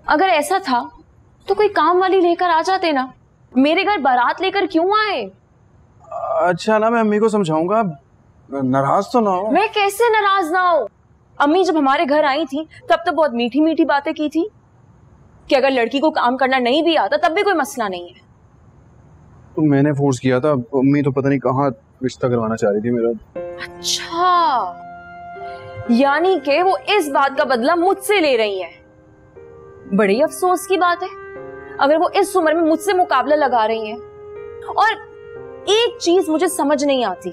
अगर ऐसा था तो कोई काम वाली लेकर आ जाते ना, मेरे घर बारात लेकर क्यों आए? अच्छा ना, मैं अम्मी को समझाऊंगा, नाराज तो ना हो। मैं कैसे नाराज ना हो? अम्मी जब हमारे घर आई थी तब तो बहुत मीठी मीठी बातें की थी कि अगर लड़की को काम करना नहीं भी आता तब भी कोई मसला नहीं है। तो मैंने फोर्स किया था, अम्मी तो पता नहीं कहाँ रिश्ता करवाना चाह रही थी मेरा। अच्छा, यानी कि वो इस बात का बदला मुझसे ले रही है। बड़ी अफसोस की बात है अगर वो इस उम्र में मुझसे मुकाबला लगा रही हैं। और एक चीज मुझे समझ नहीं आती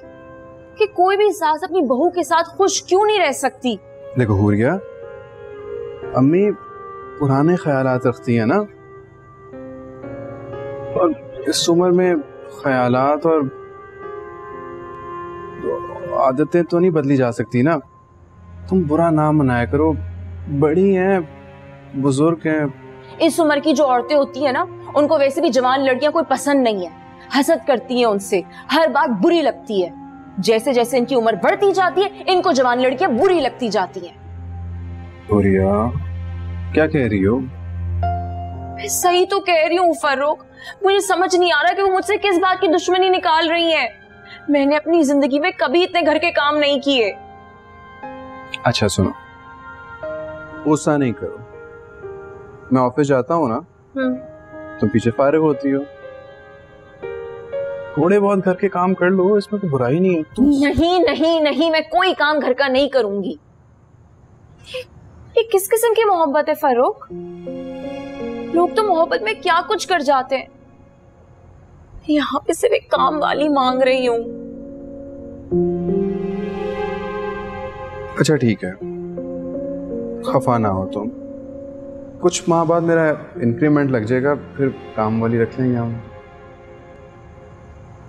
कि कोई भी सास अपनी बहू के साथ खुश क्यों नहीं रह सकती। देखो हुरिया, अम्मी पुराने ख्यालात रखती है ना, और इस उम्र में ख्यालात और आदतें तो नहीं बदली जा सकती ना। तुम बुरा ना मनाया करो, बड़ी हैं, बुजुर्ग हैं। इस उम्र की जो औरतें होती है ना, उनको वैसे भी जवान लड़कियां कोई पसंद नहीं है, हसद करती हैं उनसे, हर बात बुरी लगती है। जैसे जैसे इनकी उम्र बढ़ती जाती है इनको जवान लड़कियां बुरी लगती जाती हैं। हुरिया, क्या कह रही हो? मैं सही तो कह रही हूँ फर्रुख, मुझे समझ नहीं आ रहा कि वो मुझसे किस बात की दुश्मनी निकाल रही हैं। मैंने अपनी जिंदगी में कभी इतने घर के काम नहीं किए। अच्छा सुनो, गुस्सा नहीं करो, मैं ऑफिस जाता हूँ ना, तुम पीछे फारिग होती हो, थोड़े बहुत घर के काम कर लो, इसमें तो बुराई नहीं है। नहीं नहीं नहीं, मैं कोई काम घर का नहीं करूंगी। ये किस किस्म की मोहब्बत है फर्रुख? लोग तो मोहब्बत में क्या कुछ कर जाते हैं। यहाँ पे सिर्फ एक काम वाली मांग रही हूँ। अच्छा ठीक है, खफा ना हो तुम, कुछ माह बाद मेरा इंक्रीमेंट लग जाएगा, फिर काम वाली रख लेंगे हम।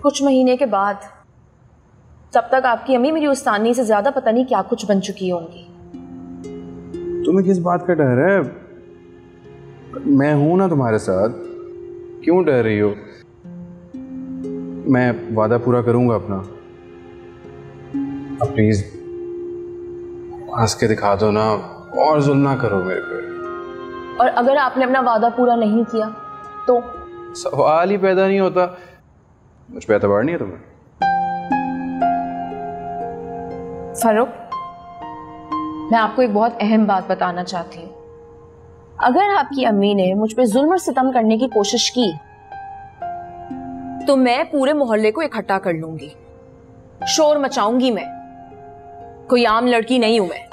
कुछ महीने के बाद, तब तक आपकी अम्मी मेरी उस्तानी से ज्यादा पता नहीं क्या कुछ बन चुकी होंगी। तुम्हें किस बात का डर है? मैं हूं ना तुम्हारे साथ, क्यों डर रही हो? मैं वादा पूरा करूंगा अपना। अब प्लीज हंस के दिखा दो ना, और जुल्म ना करो मेरे पे। और अगर आपने अपना वादा पूरा नहीं किया तो? सवाल ही पैदा नहीं होता। मुझ पे एतबार नहीं है तुम्हें? फर्रुख, मैं आपको एक बहुत अहम बात बताना चाहती हूँ। अगर आपकी अम्मी ने मुझ पे जुल्म और सितम करने की कोशिश की तो मैं पूरे मोहल्ले को इकट्ठा कर लूंगी, शोर मचाऊंगी। मैं कोई आम लड़की नहीं हूं मैं।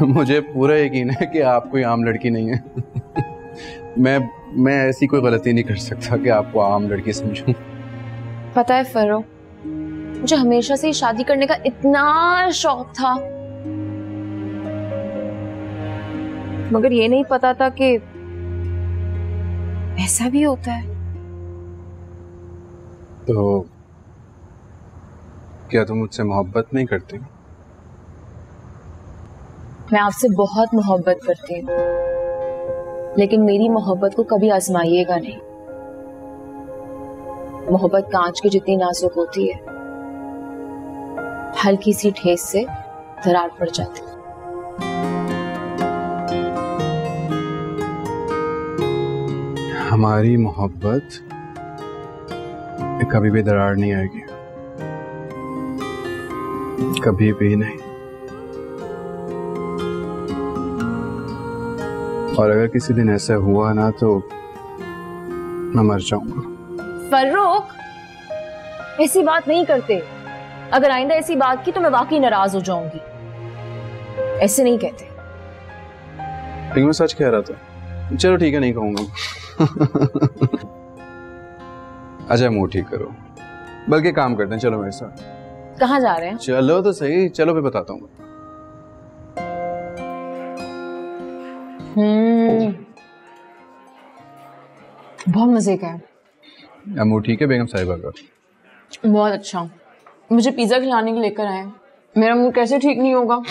मुझे पूरा यकीन है कि आप कोई आम लड़की नहीं है। मैं ऐसी कोई गलती नहीं कर सकता कि आपको आम लड़की समझूं। पता है फर्रुख, मुझे हमेशा से ही शादी करने का इतना शौक था, मगर ये नहीं पता था कि ऐसा भी होता है। तो क्या तुम मुझसे मोहब्बत नहीं करती? मैं आपसे बहुत मोहब्बत करती हूँ, लेकिन मेरी मोहब्बत को कभी आजमाइएगा नहीं। मोहब्बत कांच की जितनी नाजुक होती है, हल्की सी ठेस से दरार पड़ जाती है। हमारी मोहब्बत कभी भी दरार नहीं आएगी, कभी भी नहीं। और अगर किसी दिन ऐसा हुआ ना तो मैं मर जाऊंगा। फर्रुख, ऐसी बात नहीं करते। अगर आइंदा ऐसी बात की तो मैं वाकई नाराज हो जाऊंगी। ऐसे नहीं कहते। लेकिन मैं सच कह रहा था। चलो ठीक है, नहीं कहूंगा। अच्छा मुंह ठीक करो, बल्कि काम करते हैं, चलो मेरे साथ। कहाँ जा रहे हैं? चलो तो सही, चलो फिर बताता हूँ। बहुत मजे का है। मुंह ठीक है बेगम साहिबा का? बहुत अच्छा। मुझे पिज्जा खिलाने के लिए लेकर आए। मेरा मुंह कैसे ठीक नहीं होगा?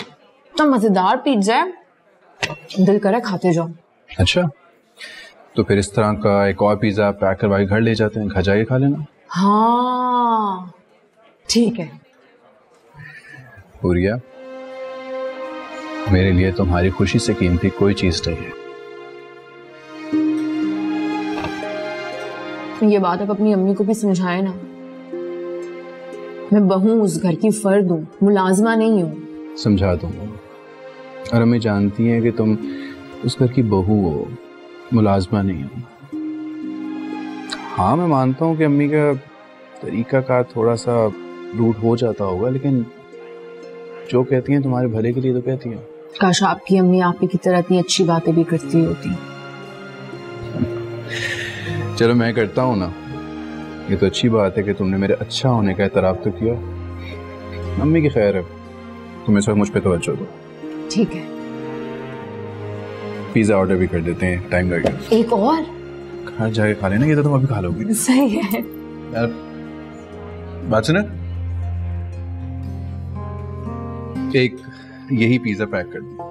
तो मजेदार पिज्जा है, दिल करे खाते जाओ। अच्छा, तो फिर इस तरह का एक और पिज्जा पैक करवा के घर ले जाते हैं, घर जाके खा लेना। हाँ ठीक है। हुरिया, मेरे लिए तुम्हारी खुशी से कीमती कोई चीज नहीं है। ये बात आप अपनी अम्मी को भी समझाए ना। मैं बहू उस घर की फर्द हूँ, मुलाजमा नहीं हूँ। समझा दूंगा। और अम्मी जानती हैं कि तुम उस घर की बहू हो, मुलाजमा नहीं हो। हाँ, मैं मानता हूँ कि अम्मी का तरीका का थोड़ा सा रूट हो जाता होगा, लेकिन जो कहती हैं तुम्हारे भले के लिए तो कहती हैं। काश आपकी अम्मी आप ही की तरह इतनी अच्छी बातें भी करती होती। चलो मैं करता हूँ ना, ये तो अच्छी बात है कि तुमने मेरे अच्छा होने का एतराफ़ तो किया। अम्मी की खैर है, तुम इस वक्त मुझ पे तवज्जो दो। ठीक है, पिज़्ज़ा ऑर्डर भी कर देते हैं, टाइम लगेगा। एक और घर जाके खा लेना, ये तो तुम अभी खा लोगी। सही है यार, बात सुनो, एक यही पिज़्ज़ा पैक कर दो।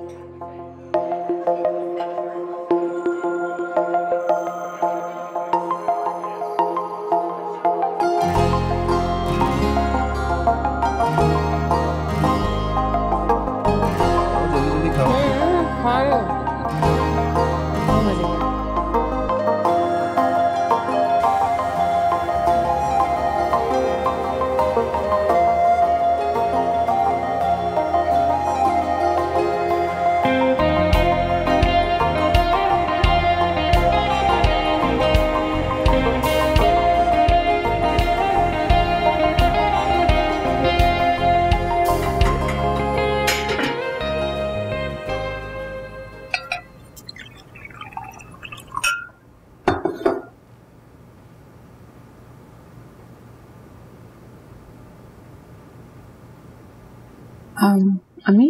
अम्मी,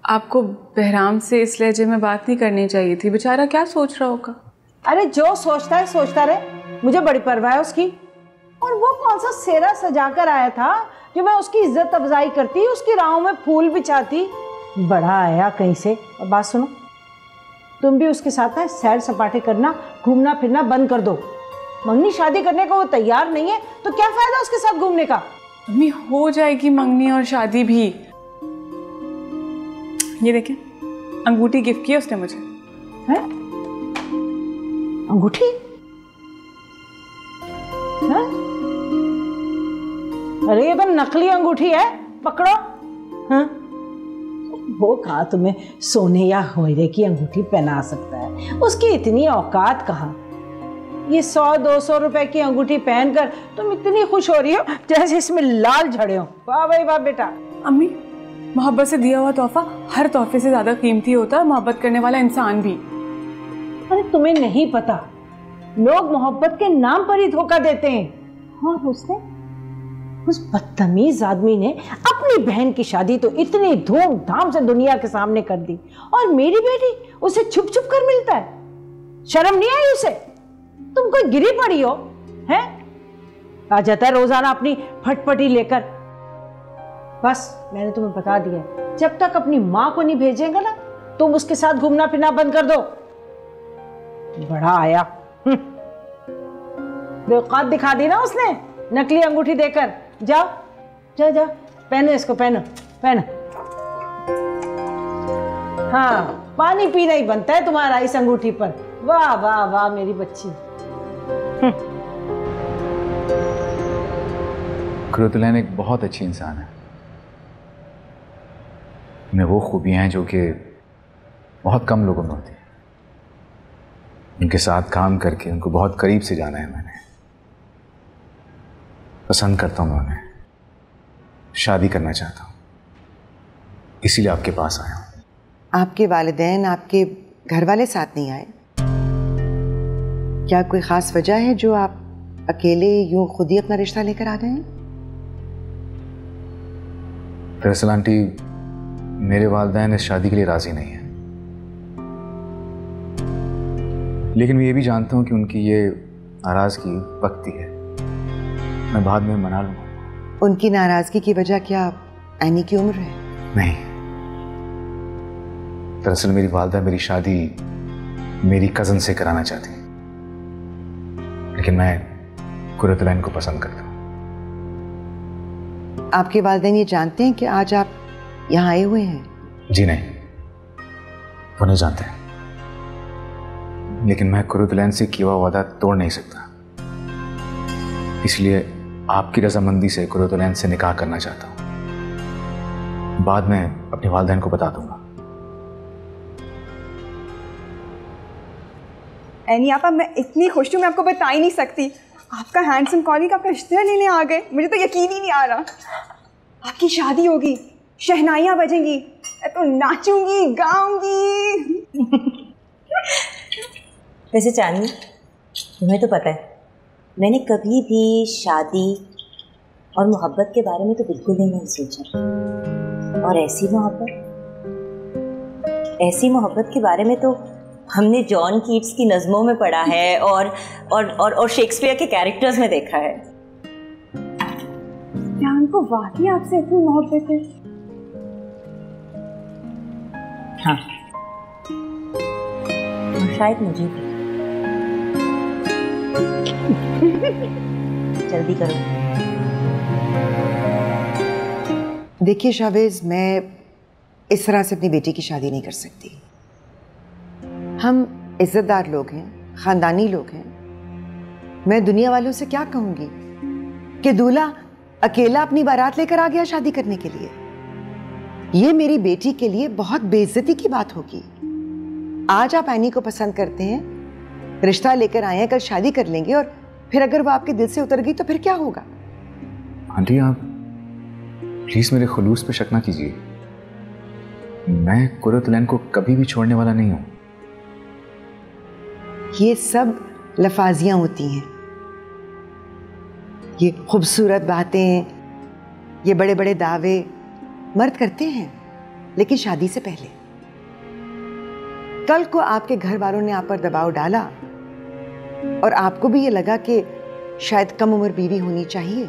आपको बहराम से इस लहजे में बात नहीं करनी चाहिए थी, बेचारा क्या सोच रहा होगा। अरे जो सोचता है सोचता रहे, मुझे बड़ी परवाह है उसकी। और वो कौन सा सेहरा सजा कर आया था जो मैं उसकी इज्जत अफजाई करती, उसकी राहों में फूल बिछाती। बड़ा आया कहीं से। और बात सुनो, तुम भी उसके साथ है सैर सपाटे करना, घूमना फिरना बंद कर दो। मंगनी शादी करने को वो तैयार नहीं है तो क्या फायदा उसके साथ घूमने का। अम्मी, हो जाएगी मंगनी और शादी भी। ये देखें, अंगूठी गिफ्ट की उसने मुझे। है? अंगूठी? है? अरे ये तो नकली अंगूठी है, पकड़ो। हाँ? वो कहा तुम्हें सोने या हीरे की अंगूठी पहना सकता है, उसकी इतनी औकात कहाँ। ये 100-200 रुपए की अंगूठी पहनकर तुम इतनी खुश हो रही हो जैसे इसमें लाल झड़े हो। वाह भाई वाह बेटा। अम्मी, मोहब्बत से दिया हुआ तोहफा हर तोहफे से ज्यादा कीमती होता है, मोहब्बत करने वाला इंसान भी। अरे तुम्हें नहीं पता, लोग मोहब्बत के नाम पर ही धोखा देते हैं। और उसने, उस बदतमीज आदमी ने अपनी बहन की शादी तो इतनी धूमधाम से दुनिया के सामने कर दी, और मेरी बेटी उसे छुप छुप कर मिलता है। शर्म नहीं आई उसे? तुम कोई गिरी पड़ी हो हैं? आ जाता है रोजाना अपनी फटफटी लेकर। बस मैंने तुम्हें बता दिया, जब तक अपनी माँ को नहीं भेजेंगे ना, तुम उसके साथ घूमना फिरना बंद कर दो। बड़ा आया, औकात दिखा दी ना उसने नकली अंगूठी देकर। जाओ जाओ जाओ, पहनो इसको, पहनो पहनो। हाँ, पानी पीना ही बनता है तुम्हारा इस अंगूठी पर। वाह वाह वाह मेरी बच्ची। कुरतुलैन एक बहुत अच्छी इंसान है। उनमें वो खूबियां हैं जो कि बहुत कम लोगों में होती हैं। उनके साथ काम करके उनको बहुत करीब से जाना है मैंने। पसंद करता हूँ मैं उन्हें, शादी करना चाहता हूँ, इसीलिए आपके पास आया हूँ। आपके वालिदैन, आपके घर वाले साथ नहीं आए? क्या कोई ख़ास वजह है जो आप अकेले यूं खुद ही अपना रिश्ता लेकर आ गए हैं? दरअसल आंटी, मेरे वालिदैन इस शादी के लिए राज़ी नहीं है, लेकिन मैं ये भी जानता हूँ कि उनकी ये नाराज़गी वक्ती है। मैं बाद में मना लूँगा। उनकी नाराज़गी की वजह क्या ऐनी की उम्र है? नहीं, दरअसल मेरी वालिदा मेरी शादी मेरी कज़न से कराना चाहती, लेकिन मैं कुरतुलैन को पसंद करता हूँ। आपके वालिदैन ये जानते हैं कि आज आप यहाँ आए हुए हैं? जी नहीं, वो नहीं जानते, लेकिन मैं कुरुतलैन से किया हुआ वादा तोड़ नहीं सकता, इसलिए आपकी रजामंदी से कुरुतलैन से निकाह करना चाहता हूँ। बाद में अपने वालिदैन को बता दूंगा। एनी आपा, मैं इतनी खुश हूँ, मैं आपको बता ही नहीं सकती। आपका हैंडसम कॉलीग आपका रिश्ता लेने आ गए, मुझे तो यकीन ही नहीं आ रहा। आपकी शादी होगी, शहनाइयाँ बजेंगी, मैं तो नाचूंगी गाऊंगी। वैसे चांदनी, तुम्हें तो पता है मैंने कभी भी शादी और मोहब्बत के बारे में तो बिल्कुल ही नहीं सोचा। और ऐसी मोहब्बत के बारे में तो हमने जॉन कीट्स की नज़मों में पढ़ा है और शेक्सपियर के कैरेक्टर्स में देखा है। क्या उनको वाकई आपसे इतनी मोहब्बत है? हाँ, और शायद मुझे भी। जल्दी करो। देखिए शाहवेज, मैं इस तरह से अपनी बेटी की शादी नहीं कर सकती। हम इज्जतदार लोग हैं, खानदानी लोग हैं। मैं दुनिया वालों से क्या कहूंगी कि दूल्हा अकेला अपनी बारात लेकर आ गया शादी करने के लिए। ये मेरी बेटी के लिए बहुत बेइज्जती की बात होगी। आज आप एनी को पसंद करते हैं, रिश्ता लेकर आए हैं, कल शादी कर लेंगे, और फिर अगर वो आपके दिल से उतर गई तो फिर क्या होगा? आंटी, आप प्लीज मेरे खुलूस पे शक ना कीजिए। मैं कुरुतलैन को कभी भी छोड़ने वाला नहीं हूं। ये सब लफाजियां होती हैं, ये खूबसूरत बातें, ये बड़े बड़े दावे मर्द करते हैं, लेकिन शादी से पहले। कल को आपके घर वालों ने आप पर दबाव डाला और आपको भी ये लगा कि शायद कम उम्र बीवी होनी चाहिए,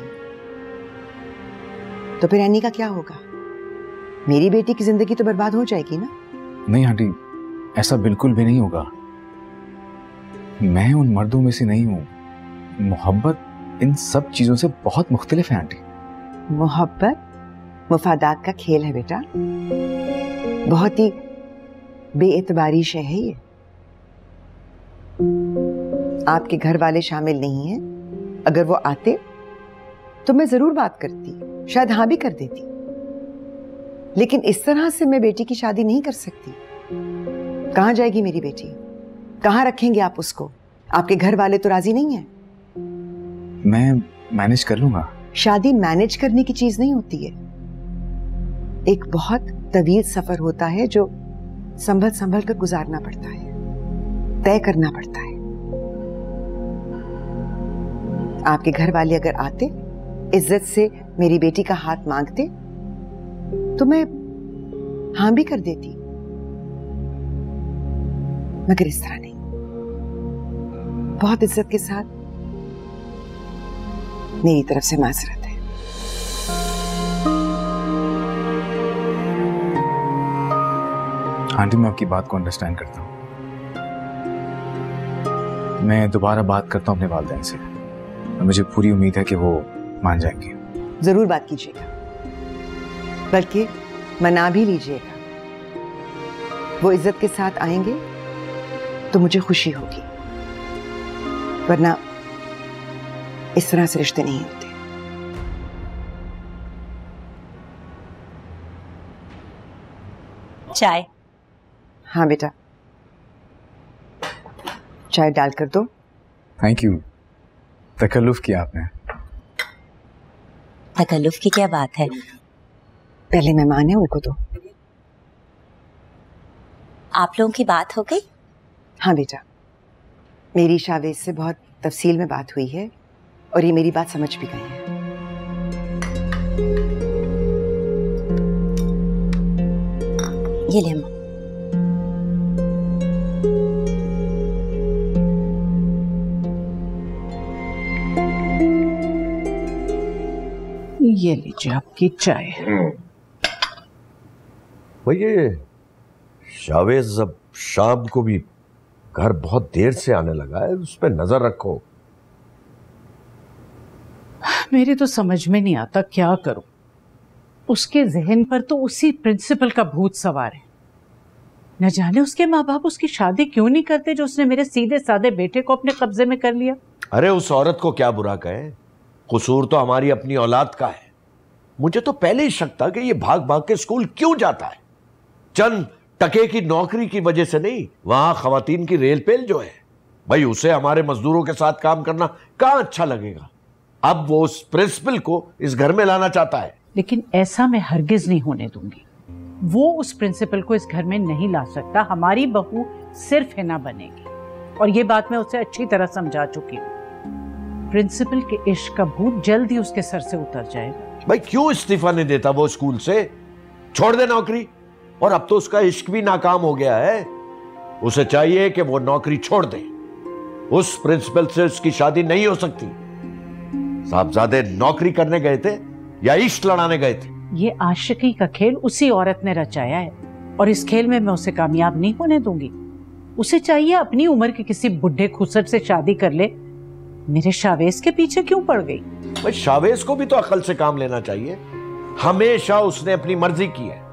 तो फिर एनी का क्या होगा? मेरी बेटी की जिंदगी तो बर्बाद हो जाएगी ना। नहीं आंटी, ऐसा बिल्कुल भी नहीं होगा। मैं उन मर्दों में से नहीं हूं। मोहब्बत इन सब चीजों से बहुत मुख्तलिफ है आंटी। मोहब्बत मुफादात का खेल है बेटा, बहुत ही बेएतबारी शय है ये। आपके घर वाले शामिल नहीं हैं। अगर वो आते तो मैं जरूर बात करती, शायद हाँ भी कर देती, लेकिन इस तरह से मैं बेटी की शादी नहीं कर सकती। कहां जाएगी मेरी बेटी? कहां रखेंगे आप उसको? आपके घर वाले तो राजी नहीं हैं। मैं मैनेज कर लूंगा। शादी मैनेज करने की चीज नहीं होती है। एक बहुत तवील सफर होता है जो संभल संभल कर गुजारना पड़ता है, तय करना पड़ता है। आपके घर वाले अगर आते, इज्जत से मेरी बेटी का हाथ मांगते, तो मैं हां भी कर देती, मगर इस तरह नहीं। बहुत इज्जत के साथ मेरी तरफ से माजरत है। आंटी, मैं आपकी बात को अंडरस्टैंड करता हूँ। मैं दोबारा बात करता हूँ अपने वालिदैन से, और मुझे पूरी उम्मीद है कि वो मान जाएंगे। जरूर बात कीजिएगा, बल्कि मना भी लीजिएगा। वो इज्जत के साथ आएंगे तो मुझे खुशी होगी, वरना इस तरह से रिश्ते नहीं होते। चाय? हाँ बेटा, चाय डाल कर दो। Thank you. तकल्लुफ किया आपने। तकल्लुफ की क्या बात है? पहले मेहमान है, उनको दो। आप लोगों की बात हो गई? हाँ बेटा, मेरी शाहवेज से बहुत तफसील में बात हुई है और ये मेरी बात समझ भी गए हैं। ये ले अम्मा। ये लीजिए आपकी चाय। भाई ये शाहवेज अब शाम को भी घर बहुत देर से आने लगा है, उस पर नजर रखो। मेरे तो समझ में नहीं आता क्या करूं। उसके जहन पर तो उसी प्रिंसिपल का भूत सवार है। न जाने उसके माँ बाप उसकी शादी क्यों नहीं करते जो उसने मेरे सीधे साधे बेटे को अपने कब्जे में कर लिया। अरे उस औरत को क्या बुरा कहे, कसूर तो हमारी अपनी औलाद का है। मुझे तो पहले ही शक था कि ये भाग भाग के स्कूल क्यों जाता है। चंद टके की नौकरी की वजह से नहीं, वहां खवातीन की रेल पेल जो है भाई, उसे हमारे मजदूरों के साथ काम करना कहां अच्छा लगेगा। अब वो उस प्रिंसिपल को इस घर में लाना चाहता है। लेकिन ऐसा मैं हरगिज नहीं होने दूंगी। वो उस प्रिंसिपल को इस घर में नहीं ला सकता। हमारी बहू सिर्फ हिना बनेगी, और ये बात मैं उसे अच्छी तरह समझा चुकी हूँ। प्रिंसिपल के इश्क का भूत जल्द ही उसके सर से उतर जाएगा। भाई क्यों इस्तीफा नहीं देता वो स्कूल से, छोड़ दे नौकरी। और अब तो उसका इश्क भी नाकाम हो गया है। उसे चाहिए कि वो नौकरी छोड़ दे। उस प्रिंसिपल से उसकी शादी नहीं हो सकती। साहबजादे नौकरी करने गए थे या इश्क लड़ाने गए थे? ये आशिकी का खेल उसी औरत ने रचाया है, और इस खेल में मैं उसे कामयाब नहीं होने दूंगी। उसे चाहिए अपनी उम्र के किसी बुढ़े खुसट से शादी कर ले। मेरे शावेज के पीछे क्यों पड़ गई? भाई शावेज को भी तो अकल से काम लेना चाहिए। हमेशा उसने अपनी मर्जी की है।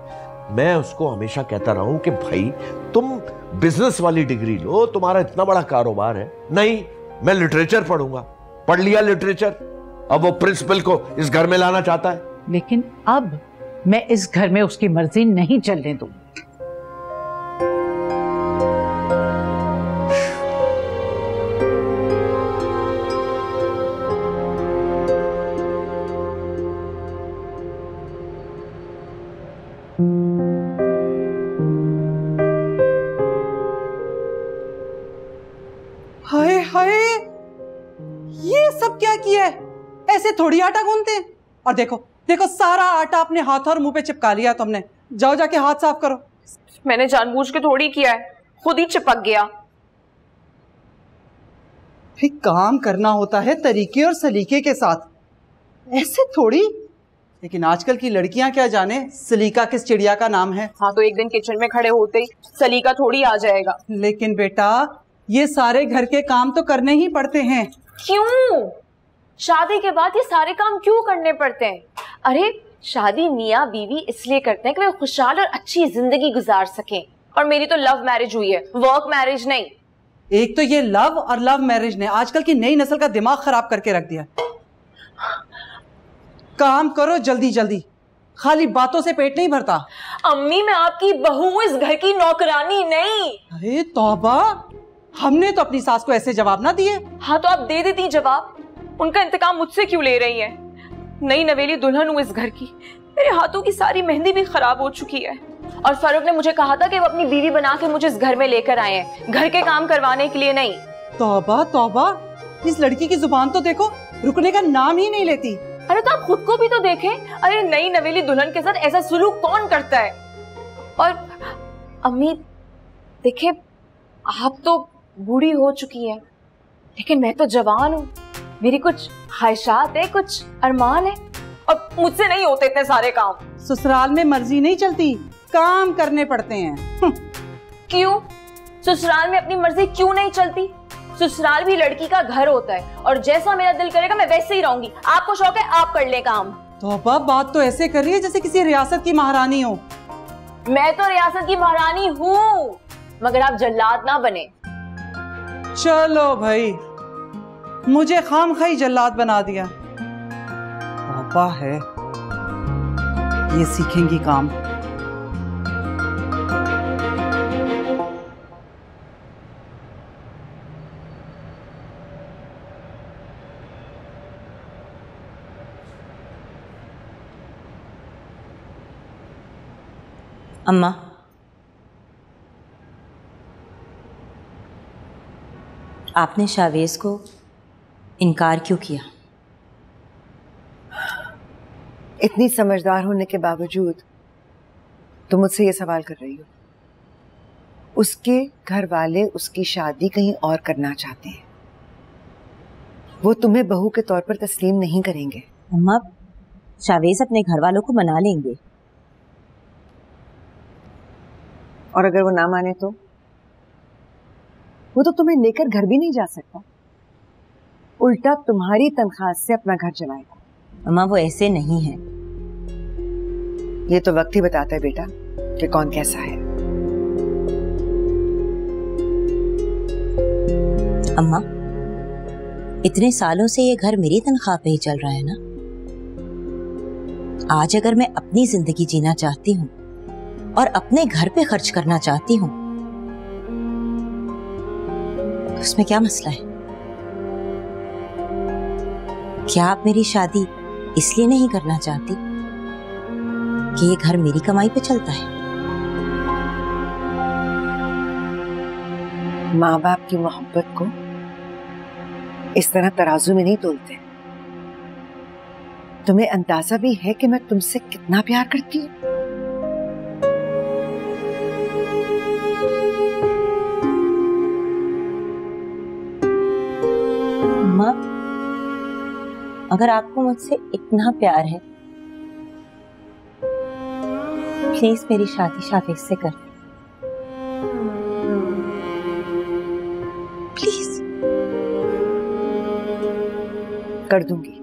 मैं उसको हमेशा कहता रहा हूं कि भाई तुम बिजनेस वाली डिग्री लो, तुम्हारा इतना बड़ा कारोबार है। नहीं, मैं लिटरेचर पढ़ूंगा। पढ़ लिया लिटरेचर, अब वो प्रिंसिपल को इस घर में लाना चाहता है। लेकिन अब मैं इस घर में उसकी मर्जी नहीं चलने दूंगी। हाय हाय, ये सब क्या किया है? ऐसे थोड़ी आटा गूंथते हैं। और देखो देखो, सारा आटा अपने हाथ और मुंह पे चिपका लिया तुमने। जाओ जाके हाथ साफ करो। मैंने जानबूझ के थोड़ी किया है, खुद ही चिपक गया। फिर काम करना होता है तरीके और सलीके के साथ, ऐसे थोड़ी। लेकिन आजकल की लड़कियां क्या जाने सलीका किस चिड़िया का नाम है। हाँ, तो एक दिन किचन में खड़े होते ही सलीका थोड़ी आ जाएगा। लेकिन बेटा, ये सारे घर के काम तो करने ही पड़ते हैं। क्यों? शादी के बाद ये सारे काम क्यों करने पड़ते हैं? अरे शादी मियाँ बीवी इसलिए करते हैं कि वे खुशहाल और अच्छी जिंदगी गुजार सकें। और मेरी तो लव मैरिज हुई है, वर्क मैरिज नहीं। एक तो ये लव और लव मैरिज ने आजकल की नई नस्ल का दिमाग खराब करके रख दिया। काम करो जल्दी जल्दी, खाली बातों से पेट नहीं भरता। अम्मी, मैं आपकी बहू हूँ, इस घर की नौकरानी नहीं। अरे तौबा, हमने तो अपनी सास को ऐसे जवाब ना दिए। हाँ, तो आप दे देती जवाब। उनका इंतकाम मुझसे क्यों ले रही हैं? नई नवेली दुल्हन हूँ इस घर की। मेरे हाथों की सारी मेहंदी भी खराब हो चुकी है। और फारूक ने मुझे कहा था कि वो अपनी बीवी बना के मुझे इस घर में लेकर आए हैं, घर के काम करवाने के लिए नहीं। तौबा तौबा, इस लड़की की जुबान तो देखो, रुकने का नाम ही नहीं लेती। अरे तो आप खुद को भी तो देखें। अरे नई नवेली दुल्हन के साथ ऐसा सुलूक कौन करता है? और अम्मी देखे, आप तो बूढ़ी हो चुकी है, लेकिन मैं तो जवान हूँ। मेरी कुछ ख्वाहिशात है, कुछ अरमान है, और मुझसे नहीं होते इतने सारे काम। ससुराल में मर्जी नहीं चलती, काम करने पड़ते हैं। क्यों? ससुराल में अपनी मर्जी क्यों नहीं चलती? ससुराल भी लड़की का घर होता है, और जैसा मेरा दिल करेगा मैं वैसे ही रहूंगी। आपको शौक है, आप कर ले काम। तौबा, बात तो ऐसे कर रही है जैसे किसी रियासत की महारानी हो। मैं तो रियासत की महारानी हूँ, मगर आप जल्लाद ना बने। चलो भाई, मुझे खामखाई जल्लाद बना दिया। पापा है, ये सीखेंगी काम। अम्मा, आपने शावेज को इनकार क्यों किया? इतनी समझदार होने के बावजूद तुम मुझसे ये सवाल कर रही हो। उसके घर वाले उसकी शादी कहीं और करना चाहते हैं, वो तुम्हें बहू के तौर पर तस्लीम नहीं करेंगे। अम्मा, शावेज अपने घर वालों को मना लेंगे। और अगर वो ना माने तो? वो तो तुम्हें लेकर घर भी नहीं जा सकता, उल्टा तुम्हारी तनख्वाह से अपना घर चलाएगा। अम्मा, वो ऐसे नहीं है। ये तो वक्त ही बताता है बेटा कि कौन कैसा है। अम्मा, इतने सालों से ये घर मेरी तनख्वाह पे ही चल रहा है ना। आज अगर मैं अपनी जिंदगी जीना चाहती हूँ और अपने घर पे खर्च करना चाहती हूँ, उसमें क्या मसला है? क्या आप मेरी शादी इसलिए नहीं करना चाहती कि ये घर मेरी कमाई पे चलता है? माँ बाप की मोहब्बत को इस तरह तराजू में नहीं तोलते। तुम्हें अंदाजा भी है कि मैं तुमसे कितना प्यार करती हूँ। अम्मा, अगर आपको मुझसे इतना प्यार है, प्लीज मेरी शादी शावेज से कर दो, प्लीज। कर दूंगी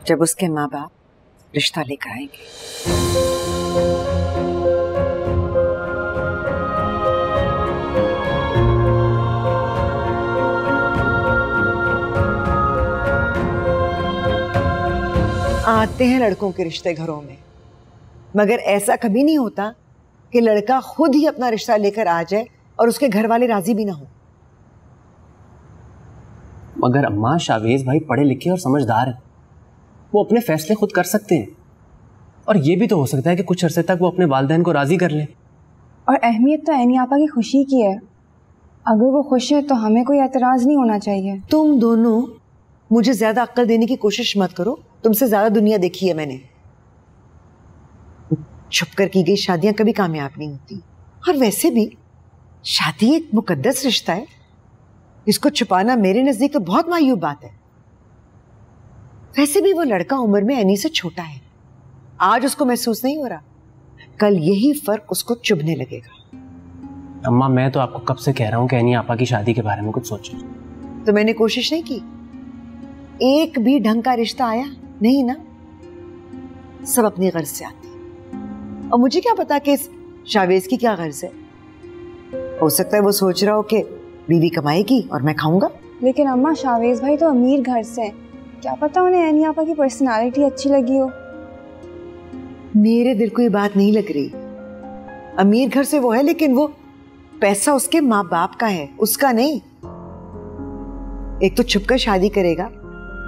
जब उसके माँ बाप रिश्ता लेकर आएंगे। आते हैं लड़कों के रिश्ते घरों में, मगर ऐसा कभी नहीं होता कि लड़का खुद ही अपना रिश्ता लेकर आ जाए और उसके घर वाले राजी भी ना हो। मगर अम्मा, शावेज भाई पढ़े लिखे और समझदार हैं, वो अपने फैसले खुद कर सकते हैं। और ये भी तो हो सकता है कि कुछ अरसे तक वो अपने वालिदैन को राजी कर लें। और अहमियत तो ऐनी आपा की खुशी की है। अगर वो खुश है तो हमें कोई एतराज नहीं होना चाहिए। तुम दोनों मुझे ज्यादा अक्ल देने की कोशिश मत करो, तुमसे ज्यादा दुनिया देखी है मैंने। छुपकर की गई शादियां कभी कामयाब नहीं होती। और वैसे भी शादी एक मुकद्दस रिश्ता है, इसको छुपाना मेरे नजदीक तो बहुत मायूब बात है। वैसे भी वो लड़का उम्र में ऐनी से छोटा है, आज उसको महसूस नहीं हो रहा, कल यही फर्क उसको चुभने लगेगा। अम्मा, मैं तो आपको कब से कह रहा हूँ कि ऐनी आपा की शादी के बारे में कुछ सोचो। तो मैंने कोशिश नहीं की? एक भी ढंग का रिश्ता आया नहीं ना। सब अपनी गर्ज से आते, और मुझे क्या पता कि इस शावेज की क्या गर्ज है। हो सकता है वो सोच रहा हो कि बीवी कमाएगी और मैं खाऊंगा। लेकिन अम्मा, शावेज भाई तो अमीर घर से हैं, क्या पता उन्हें ऐनी आपा की पर्सनालिटी अच्छी लगी हो। मेरे दिल को ये बात नहीं लग रही। अमीर घर से वो है, लेकिन वो पैसा उसके माँ बाप का है, उसका नहीं। एक तो छुपकर शादी करेगा,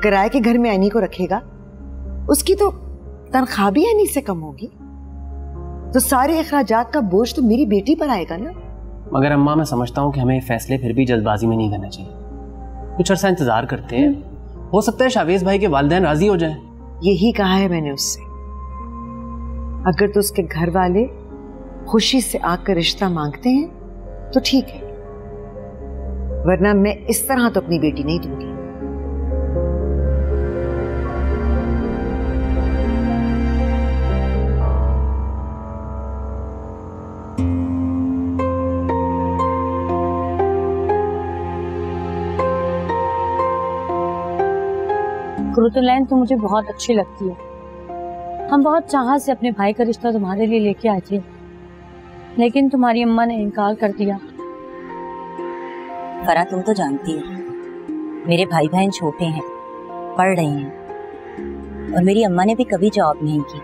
किराए के घर में ऐनी को रखेगा, उसकी तो तनख्वाह भी ऐनी से कम होगी, तो सारे अखराजात का बोझ तो मेरी बेटी पर आएगा ना। मगर अम्मा, मैं समझता हूँ कि हमें फैसले फिर भी जल्दबाजी में नहीं करना चाहिए। कुछ अर्सा इंतजार करते हैं, हो सकता है शावेज भाई के वालिदैन राजी हो जाएं। यही कहा है मैंने उससे। अगर तो उसके घर वाले खुशी से आकर रिश्ता मांगते हैं तो ठीक है, वरना मैं इस तरह तो अपनी बेटी नहीं दूंगी। कुरुतुलैन तो मुझे बहुत अच्छी लगती है। हम बहुत चाहत से अपने भाई का रिश्ता तुम्हारे लिए लेके आए थे, लेकिन तुम्हारी अम्मा ने इनकार कर दिया। फरा, तुम तो जानती हो मेरे भाई बहन छोटे हैं, पढ़ रहे हैं, और मेरी अम्मा ने भी कभी जॉब नहीं की।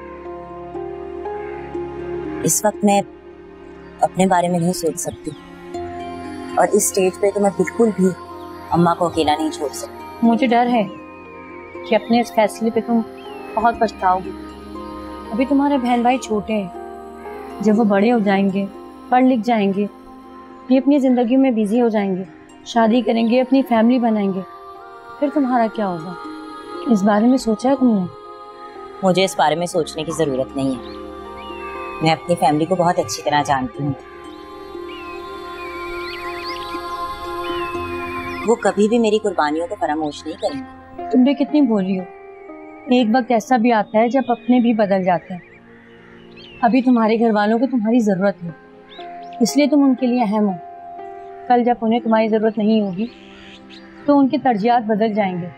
इस वक्त मैं अपने बारे में नहीं सोच सकती, और इस स्टेज पे तो मैं बिल्कुल भी अम्मा को अकेला नहीं छोड़ सकती। मुझे डर है कि अपने इस फैसले पे तुम बहुत पछताओगी। अभी तुम्हारे बहन भाई छोटे हैं, जब वो बड़े हो जाएंगे, पढ़ लिख जाएंगे, ये अपनी जिंदगी में बिजी हो जाएंगे, शादी करेंगे, अपनी फैमिली बनाएंगे, फिर तुम्हारा क्या होगा? इस बारे में सोचा है तुमने? मुझे इस बारे में सोचने की जरूरत नहीं है। मैं अपनी फैमिली को बहुत अच्छी तरह जानती हूँ। वो कभी भी मेरी कुर्बानियों को फरामोश नहीं करेंगे। तुम भी कितनी बोली हो। एक वक्त ऐसा भी आता है जब अपने भी बदल जाते हैं। अभी तुम्हारे घर वालों को तुम्हारी जरूरत है, इसलिए तुम उनके लिए अहम हो। कल जब उन्हें तुम्हारी जरूरत नहीं होगी तो उनके तरजीहात बदल जाएंगे,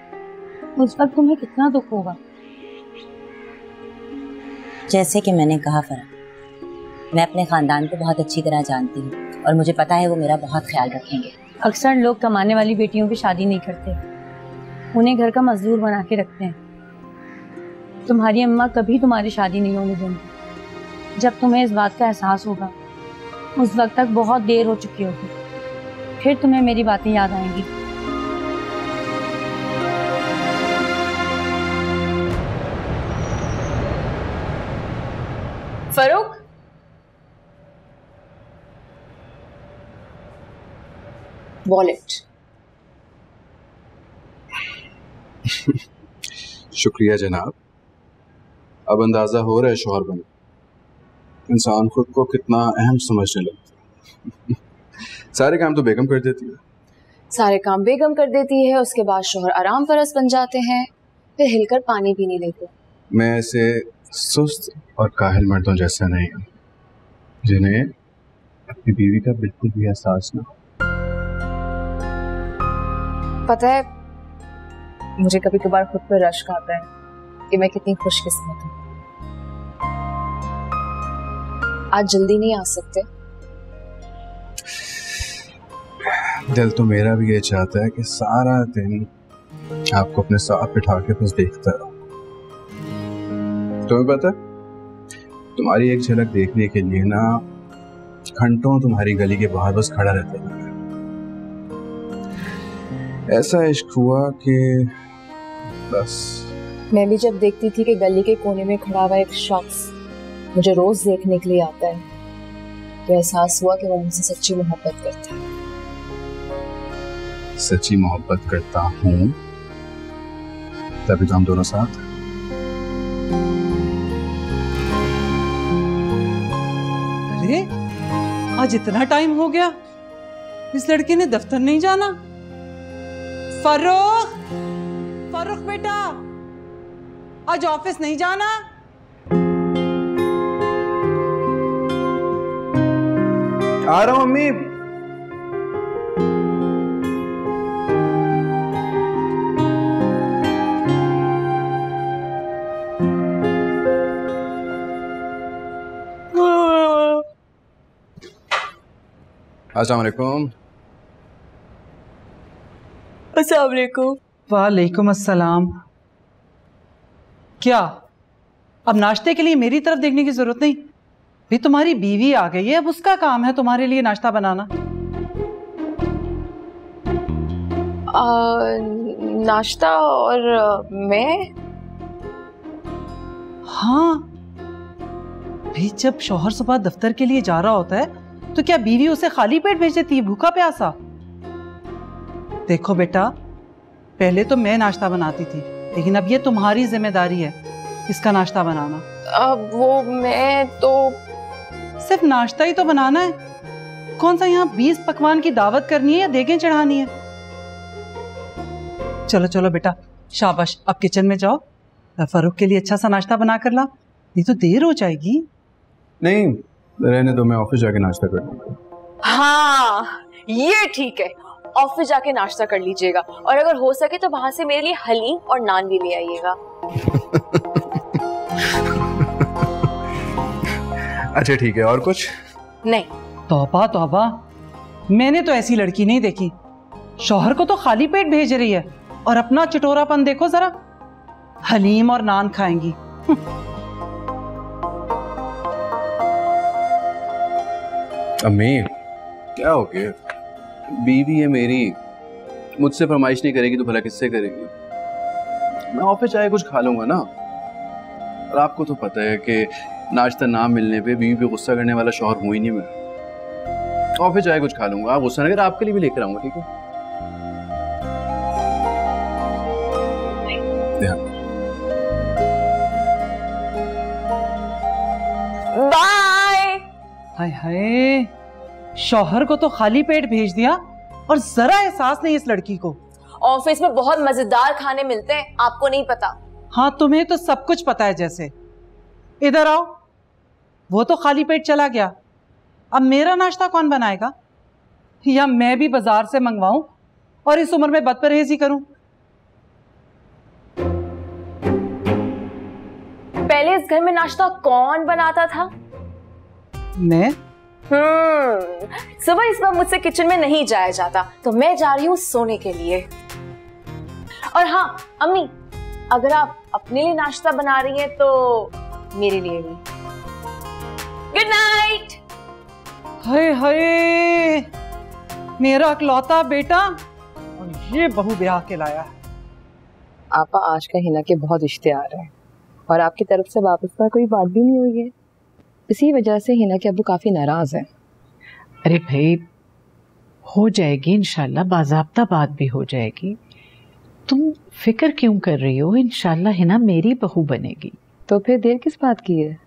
उस वक्त तुम्हें कितना दुख होगा। जैसे कि मैंने कहा फरह, मैं अपने ख़ानदान को बहुत अच्छी तरह जानती हूँ और मुझे पता है वो मेरा बहुत ख्याल रखेंगे। अक्सर लोग कमाने वाली बेटियों की शादी नहीं करते, उन्हें घर का मजदूर बना के रखते हैं। तुम्हारी अम्मा कभी तुम्हारी शादी नहीं होने देंगी। जब तुम्हें इस बात का एहसास होगा उस वक्त तक बहुत देर हो चुकी होगी, फिर तुम्हें मेरी बातें याद आएंगी। फरूक, वॉलेट। शुक्रिया जनाब। अब अंदाजा हो रहा है शौहर बने इंसान खुद को कितना अहम समझने लगता है। सारे काम तो बेगम कर देती है। सारे काम बेगम कर देती है, उसके बाद शौहर आराम परस बन जाते हैं, फिर हिलकर पानी भी नहीं देते। मैं ऐसे सुस्त और काहिल मर्दों जैसा नहीं हूँ जिन्हें अपनी बीवी का बिल्कुल भी एहसास ना हो। पता है, मुझे कभी कभार खुद पर रश्क आता है कि मैं कितनी खुशकिस्मत हूँ। आज जल्दी नहीं आ सकते? दिल तो मेरा भी ये चाहता है कि सारा दिन आपको अपने साथ बिठा के बस देखता रहो। तुम्हें पता तुम्हारी एक झलक देखने के लिए ना घंटों तुम्हारी गली के बाहर बस खड़ा रहता है। ऐसा इश्क हुआ कि बस। मैं भी जब देखती थी कि गली के कोने में खड़ा हुआ एक शख्स मुझे रोज देखने के लिए आता है, तो एहसास हुआ कि वो मुझसे सच्ची मोहब्बत करता है। सच्ची मोहब्बत करता हूँ तभी तो हम दोनों साथ हैं। अरे आज इतना टाइम हो गया, इस लड़के ने दफ्तर नहीं जाना। फरूख, फरूख बेटा, आज ऑफिस नहीं जाना? आ रहा हूँ मम्मी। अस्सलाम वालेकुम। अस्सलाम वालेकुम। वालेकुम अस्सलाम। क्या अब नाश्ते के लिए मेरी तरफ देखने की जरूरत नहीं? भी तुम्हारी बीवी आ गई है, अब उसका काम है तुम्हारे लिए नाश्ता बनाना। नाश्ता और मैं? हाँ भी जब शौहर सुबह दफ्तर के लिए जा रहा होता है तो क्या बीवी उसे खाली पेट भेज देती है, भूखा प्यासा? देखो बेटा, पहले तो मैं नाश्ता बनाती थी, लेकिन अब ये तुम्हारी जिम्मेदारी है इसका नाश्ता बनाना। अब वो मैं तो सिर्फ नाश्ता ही तो बनाना है, कौन सा यहाँ 20 पकवान की दावत करनी है या देगें चढ़ानी है? चलो चलो बेटा, शाबाश, अब किचन में जाओ, फरूख के लिए अच्छा सा नाश्ता बना कर ला, नहीं तो देर हो जाएगी। नहीं रहने दो, मैं ऑफिस जाके नाश्ता कर लूंगा। हाँ ये ठीक है, ऑफिस जाके नाश्ता कर लीजिएगा, और अगर हो सके तो वहां से मेरे लिए हलीम और नान भी ले आइएगा। अच्छा ठीक है, और कुछ नहीं? तौबा तौबा, मैंने तो ऐसी लड़की नहीं देखी, शौहर को तो खाली पेट भेज रही है और अपना चटोरापन देखो जरा, हलीम और नान खाएंगी। अम्मी क्या हो गया? बीवी है मेरी, मुझसे फरमाइश नहीं करेगी तो भला किससे करेगी? मैं ऑफिस जाके कुछ खा लूंगा ना। और आपको तो पता है कि नाश्ता ना मिलने पे बीवी पे गुस्सा करने वाला शौहर हूं ही नहीं मैं। ऑफिस जाके कुछ खा लूंगा, आप गुस्सा ना करें, आपके लिए भी लेकर आऊंगा, ठीक है? बाय। हाय हाय, शौहर को तो खाली पेट भेज दिया और जरा एहसास नहीं इस लड़की को। ऑफिस में बहुत मजेदार खाने मिलते हैं, आपको नहीं पता? हाँ तुम्हें तो सब कुछ पता है जैसे। इधर आओ, वो तो खाली पेट चला गया, अब मेरा नाश्ता कौन बनाएगा? या मैं भी बाजार से मंगवाऊं और इस उम्र में बदपरहेजी करूं? पहले इस घर में नाश्ता कौन बनाता था? मैं? सुबह इस बार मुझसे किचन में नहीं जाया जाता, तो मैं जा रही हूँ सोने के लिए। और हाँ अम्मी, अगर आप अपने लिए नाश्ता बना रही हैं तो मेरे लिए भी। Good night. हाय हाय, मेरा इकलौता बेटा और ये बहू ब्याह के लाया। आपा, आज का हिना के बहुत रिश्ते आ रहे हैं और आपकी तरफ से वापस का कोई बात भी नहीं हुई है। इसी वजह से हिना के अब्बू काफी नाराज हैं। अरे भाई, हो जाएगी इंशाल्लाह, बाज़ाब्ता बात भी हो जाएगी। तुम फिक्र क्यों कर रही हो? इंशाल्लाह हिना मेरी बहू बनेगी। तो फिर देर किस बात की है?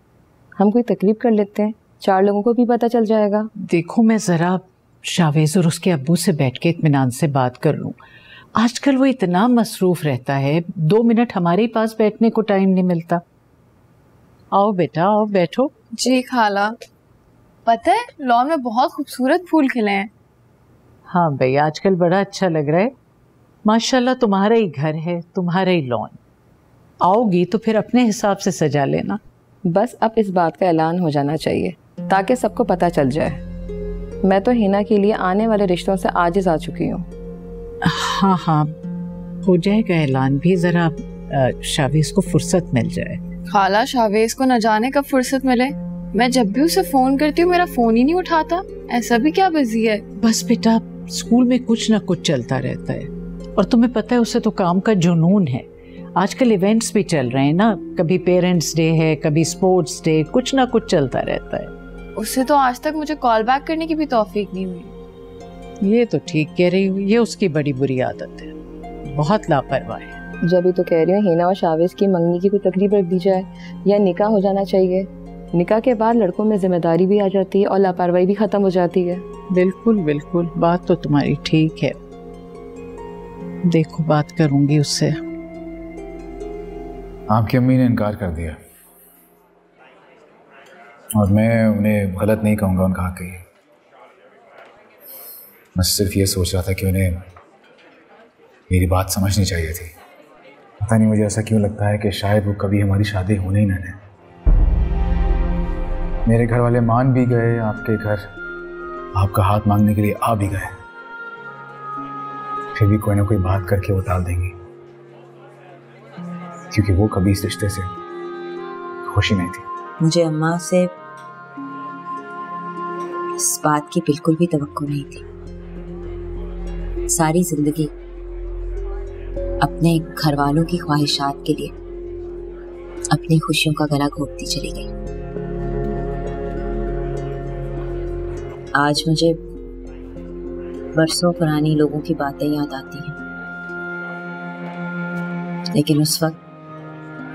हम कोई तकलीफ कर लेते हैं, 4 लोगों को भी पता चल जाएगा। देखो, मैं जरा शावेज और उसके अब्बू से बैठ के इत्मीनान से बात कर लूं। आजकल वो इतना मसरूफ रहता है, 2 मिनट हमारे पास बैठने को टाइम नहीं मिलता। आओ बेटा, आओ बैठो। जी खाला, पता है लॉन में बहुत खूबसूरत फूल खिले हैं। हाँ भाई, आजकल बड़ा अच्छा लग रहा है माशाल्लाह। तुम्हारा ही घर है, तुम्हारा ही लॉन। आओगी तो फिर अपने हिसाब से सजा लेना। बस अब इस बात का ऐलान हो जाना चाहिए ताकि सबको पता चल जाए। मैं तो हिना के लिए आने वाले रिश्तों से आजिज आ चुकी हूँ। हाँ हाँ, हो जाएगा ऐलान भी, जरा शावेज को फुर्सत मिल जाए। खाला, शावेज को न जाने कब फुर्सत मिले। मैं जब भी उसे फोन करती हूँ मेरा फोन ही नहीं उठाता। ऐसा भी क्या बिजी है? बस बेटा, स्कूल में कुछ ना कुछ चलता रहता है और तुम्हें पता है उसे तो काम का जुनून है। आजकल इवेंट्स भी चल रहे हैं ना, कभी पेरेंट्स डे है, कभी स्पोर्ट्स डे, कुछ ना कुछ चलता रहता है। उससे तो आज तक मुझे कॉल बैक करने की भी तौफीक नहीं हुई। ये तो ठीक कह रही हूँ, ये उसकी बड़ी बुरी आदत है, बहुत लापरवाह है। जब ही तो कह रही हूँ हिना और शावेज की मंगनी की कोई तकलीफ रख दी जाए या निकाह हो जाना चाहिए। निकाह के बाद लड़कों में जिम्मेदारी भी आ जाती है और लापरवाही भी खत्म हो जाती है। बिल्कुल बिल्कुल, बात तो तुम्हारी ठीक है। देखो, बात करूंगी उससे। आपकी अम्मी ने इनकार कर दिया और मैं उन्हें गलत नहीं कहूँगा उनका हक है। मैं सिर्फ ये सोच रहा था कि उन्हें मेरी बात समझनी चाहिए थी। पता नहीं मुझे ऐसा क्यों लगता है कि शायद वो कभी हमारी शादी होने ही ना दें। मेरे घर वाले मान भी गए, आपके घर आपका हाथ मांगने के लिए आ भी गए, फिर भी कोई ना कोई बात करके वो टाल देंगी, क्योंकि वो कभी इस रिश्ते से खुशी नहीं थी। मुझे अम्मा से इस बात की बिल्कुल भी तवक्को नहीं थी। सारी जिंदगी अपने घर वालों की ख्वाहिशात के लिए अपनी खुशियों का गला घोंटती चली गई। आज मुझे बरसों पुरानी लोगों की बातें याद आती हैं, लेकिन उस वक्त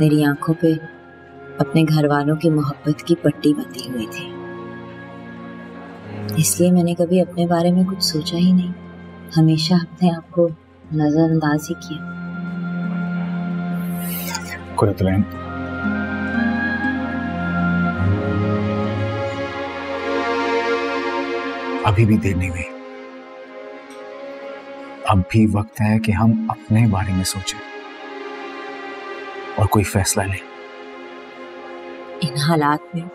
मेरी आंखों पे अपने घर वालों की मोहब्बत की पट्टी बंधी हुई थी। इसलिए मैंने कभी अपने बारे में कुछ सोचा ही नहीं, हमेशा अपने आप को नजरअंदाज ही किया। कुरतलैन, अभी भी देर नहीं हुई। अब भी वक्त है कि हम अपने बारे में सोचें और कोई फैसला लें। इन हालात में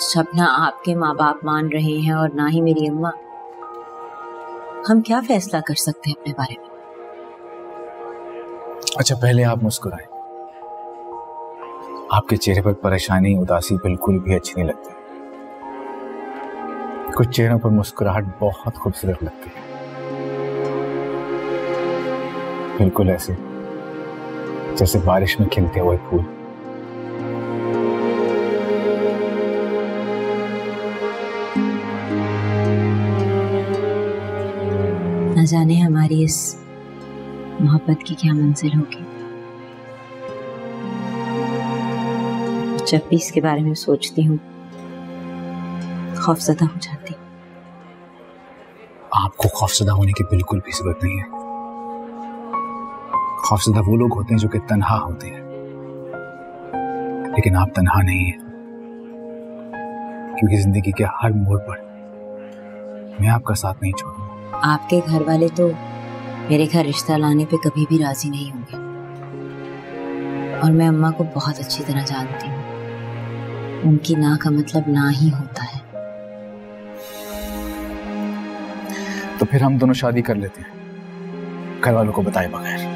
सब ना आपके माँ बाप मान रहे हैं और ना ही मेरी अम्मा। हम क्या फैसला कर सकते हैं अपने बारे में? अच्छा, पहले आप मुस्कुराएं। आपके चेहरे पर परेशानी, उदासी बिल्कुल भी अच्छी नहीं लगती। कुछ चेहरों पर मुस्कुराहट बहुत खूबसूरत लगती है, बिल्कुल ऐसे जैसे बारिश में खिलते हुए फूल। न जाने हमारी इस मोहब्बत की क्या मंजिल होगी। जब भी इसके बारे में सोचती हूँ खौफजदा हो जाती। आपको खौफजदा होने की बिल्कुल भी जरूरत नहीं है। खौफजदा वो लोग होते हैं जो कि तन्हा होते हैं, लेकिन आप तन्हा नहीं हैं, क्योंकि जिंदगी के हर मोड़ पर मैं आपका साथ नहीं छोड़ूंगा। आपके घर वाले तो मेरे घर रिश्ता लाने पे कभी भी राजी नहीं होंगे, और मैं अम्मा को बहुत अच्छी तरह जानती हूँ। उनकी ना का मतलब ना ही होता है। तो फिर हम दोनों शादी कर लेते हैं, घर वालों को बताए बगैर।